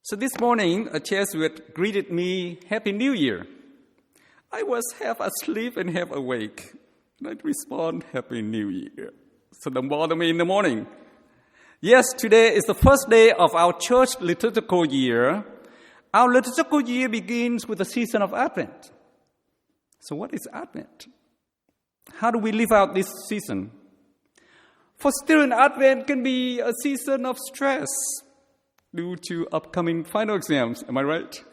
So this morning, a Jesuit greeted me, Happy New Year. I was half asleep and half awake. And I'd respond, Happy New Year. So don't bother me in the morning. Yes, today is the first day of our church liturgical year. Our liturgical year begins with the season of Advent. So what is Advent? How do we live out this season? For students, Advent can be a season of stress due to upcoming final exams. Am I right?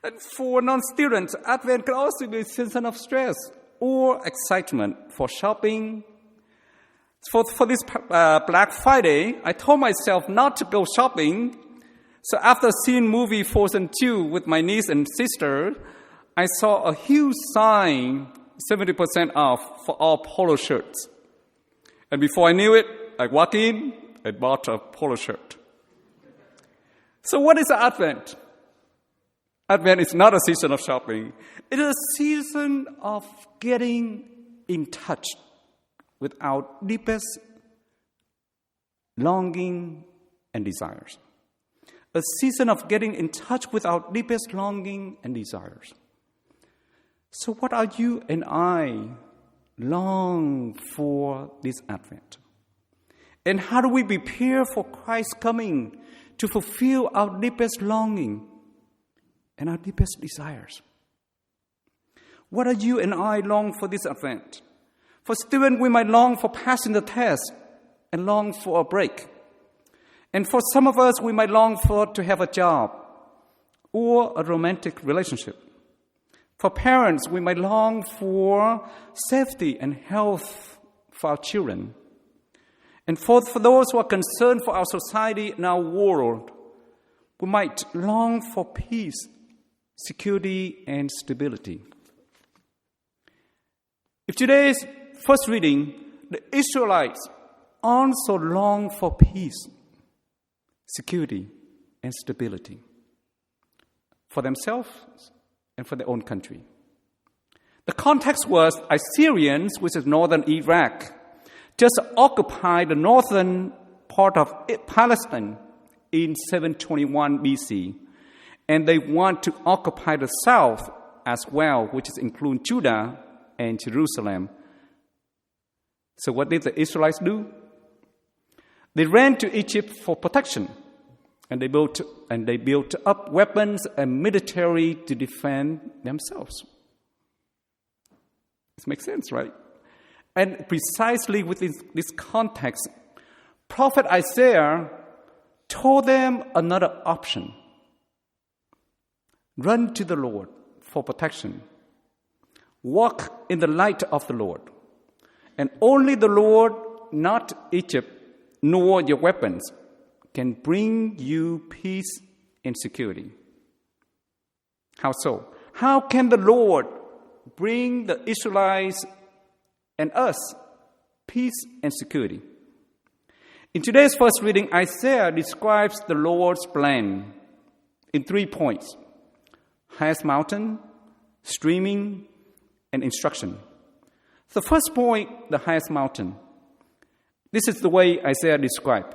And for non-students, Advent can also be a season of stress or excitement for shopping. For this Black Friday, I told myself not to go shopping. So after seeing movie Frozen 2 with my niece and sister, I saw a huge sign, 70% off for all polo shirts. And before I knew it, I walked in and bought a polo shirt. So what is Advent? Advent is not a season of shopping. It is a season of getting in touch with our deepest longing and desires. A season of getting in touch with our deepest longing and desires. So what are you and I long for this Advent? And how do we prepare for Christ's coming to fulfill our deepest longing and our deepest desires? What are you and I long for this Advent? For students, we might long for passing the test and long for a break. And for some of us, we might long for to have a job or a romantic relationship. For parents, we might long for safety and health for our children. And for those who are concerned for our society and our world, we might long for peace, security, and stability. If today's first reading, the Israelites also long for peace, security, and stability for themselves and for their own country. The context was Assyrians, which is northern Iraq, just occupied the northern part of Palestine in 721 BC, and they want to occupy the south as well, which is include Judah and Jerusalem. So what did the Israelites do? They ran to Egypt for protection, and they built up weapons and military to defend themselves. This makes sense, right? And precisely within this context, Prophet Isaiah told them another option. Run to the Lord for protection. Walk in the light of the Lord. And only the Lord, not Egypt, nor your weapons, can bring you peace and security. How so? How can the Lord bring the Israelites and us peace and security? In today's first reading, Isaiah describes the Lord's plan in 3 points: highest mountain, streaming, and instruction. The first point, the highest mountain. This is the way Isaiah described.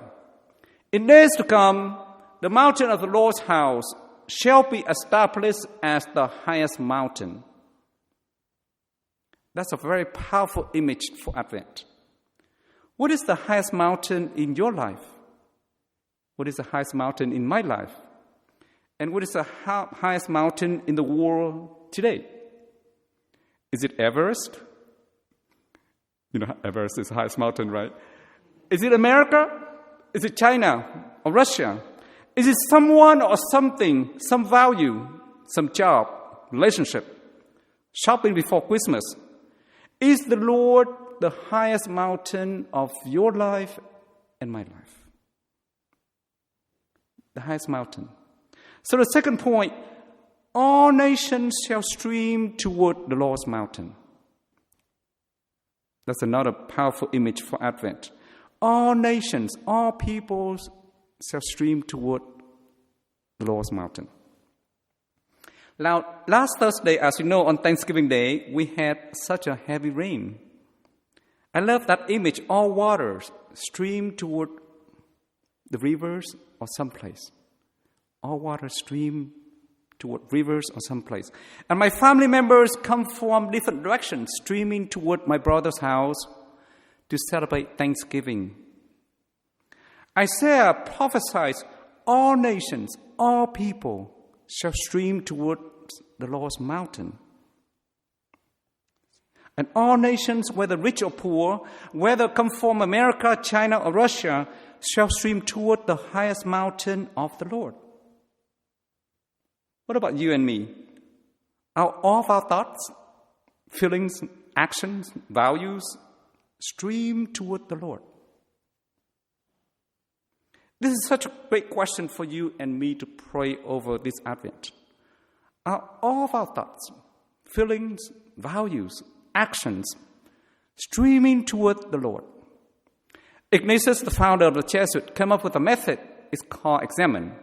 In days to come, the mountain of the Lord's house shall be established as the highest mountain. That's a very powerful image for Advent. What is the highest mountain in your life? What is the highest mountain in my life? And what is the highest mountain in the world today? Is it Everest? You know, Everest is the highest mountain, right? Is it America? Is it China or Russia? Is it someone or something, some value, some job, relationship, shopping before Christmas? Is the Lord the highest mountain of your life and my life? The highest mountain. So the second point, all nations shall stream toward the Lord's mountain. That's another powerful image for Advent. All nations, all peoples shall stream toward the Lord's mountain. Now, last Thursday, as you know, on Thanksgiving Day, we had such a heavy rain. I love that image. All waters stream toward the rivers or someplace. all water stream toward rivers or someplace. And my family members come from different directions, streaming toward my brother's house to celebrate Thanksgiving. Isaiah prophesies, all nations, all people shall stream towards the Lord's mountain. And all nations, whether rich or poor, whether come from America, China, or Russia, shall stream toward the highest mountain of the Lord. What about you and me? Are all of our thoughts, feelings, actions, values stream toward the Lord? This is such a great question for you and me to pray over this Advent. Are all of our thoughts, feelings, values, actions streaming toward the Lord? Ignatius, the founder of the Jesuits, came up with a method. It's called examine.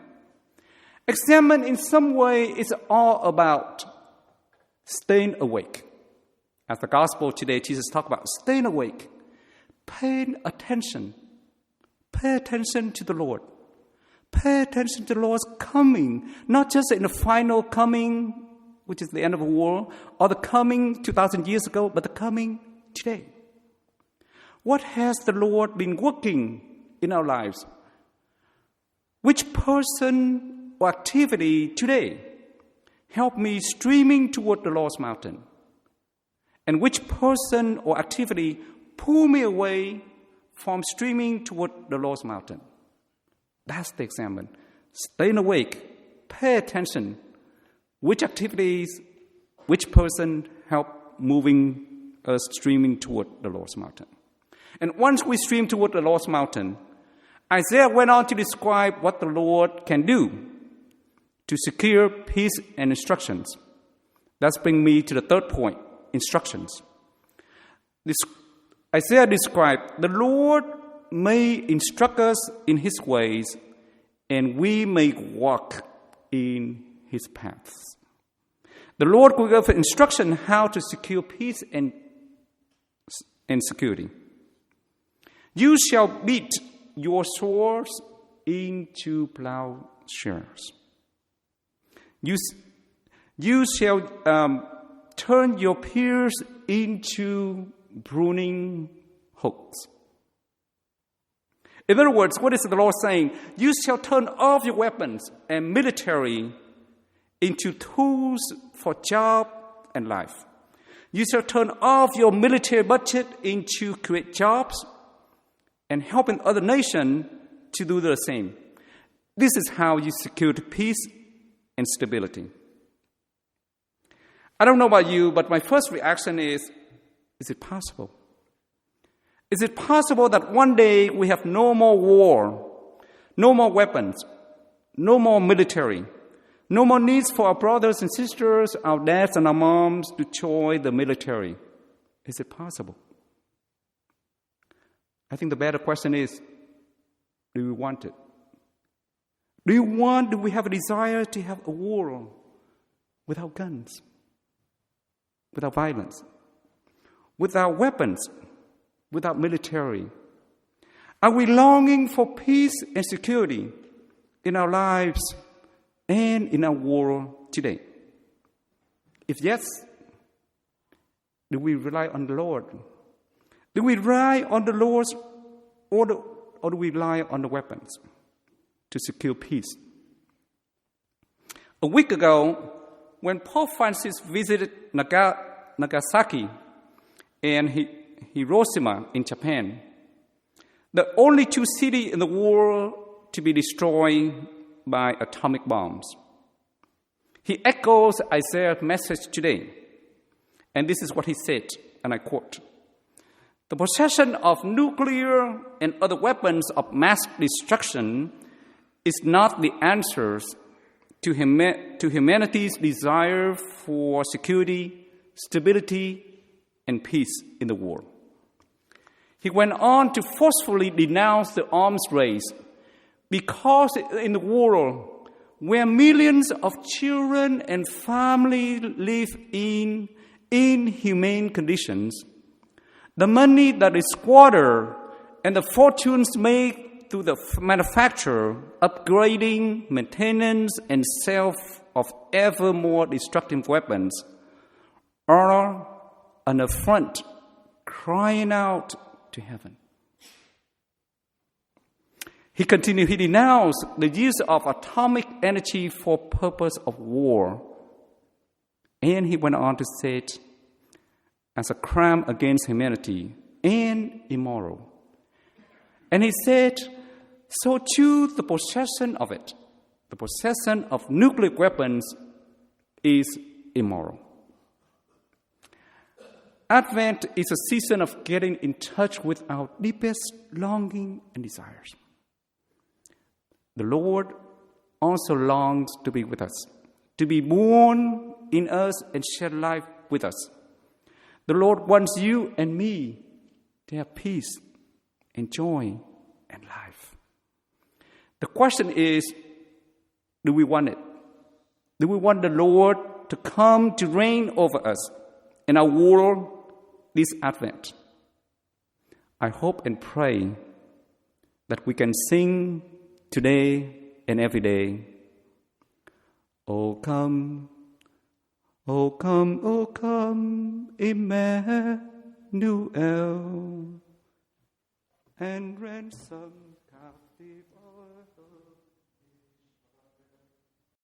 Examine in some way is all about staying awake. As the gospel today, Jesus talked about staying awake, paying attention. Pay attention to the Lord. Pay attention to the Lord's coming, not just in the final coming, which is the end of the world, or the coming 2,000 years ago, but the coming today. What has the Lord been working in our lives? Which person or activity today helped me streaming toward the Lord's mountain? And which person or activity pulled me away from streaming toward the Lord's mountain? That's the examine. Staying awake, pay attention. Which activities, which person helped moving us streaming toward the Lord's mountain? And once we stream toward the Lord's mountain, Isaiah went on to describe what the Lord can do to secure peace and instructions. That brings me to the third point, instructions. Isaiah described, the Lord may instruct us in His ways, and we may walk in His paths. The Lord will give instruction how to secure peace and security. You shall beat your swords into plowshares. You shall turn your spears into pruning hooks. In other words, what is the Lord saying? You shall turn all of your weapons and military into tools for job and life. You shall turn all of your military budget into create jobs and helping other nations to do the same. This is how you secure peace and stability. I don't know about you, but my first reaction is it possible? Is it possible that one day we have no more war, no more weapons, no more military, no more needs for our brothers and sisters, our dads and our moms to join the military? Is it possible? I think the better question is, do we want it? Do we have a desire to have a war without guns, without violence, without weapons, without military? Are we longing for peace and security in our lives and in our world today? If yes, do we rely on the Lord? Do we rely on the Lord or do we rely on the weapons to secure peace? A week ago, when Pope Francis visited Nagasaki and Hiroshima in Japan, the only two cities in the world to be destroyed by atomic bombs, he echoes Isaiah's message today. And this is what he said, and I quote, "The possession of nuclear and other weapons of mass destruction is not the answer to humanity's desire for security, stability, and peace in the world." He went on to forcefully denounce the arms race because in the world where millions of children and families live in inhumane conditions, the money that is squandered and the fortunes made to the manufacture, upgrading, maintenance, and sale of ever more destructive weapons are an affront crying out to heaven. He continued, he denounced the use of atomic energy for purpose of war. And he went on to say it as a crime against humanity and immoral. And he said, so too the possession of it, the possession of nuclear weapons is immoral. Advent is a season of getting in touch with our deepest longing and desires. The Lord also longs to be with us, to be born in us and share life with us. The Lord wants you and me to have peace and joy and life. The question is, do we want it? Do we want the Lord to come to reign over us in our world this Advent? I hope and pray that we can sing today and every day, "O come, O come, O come, Emmanuel, and ransom captive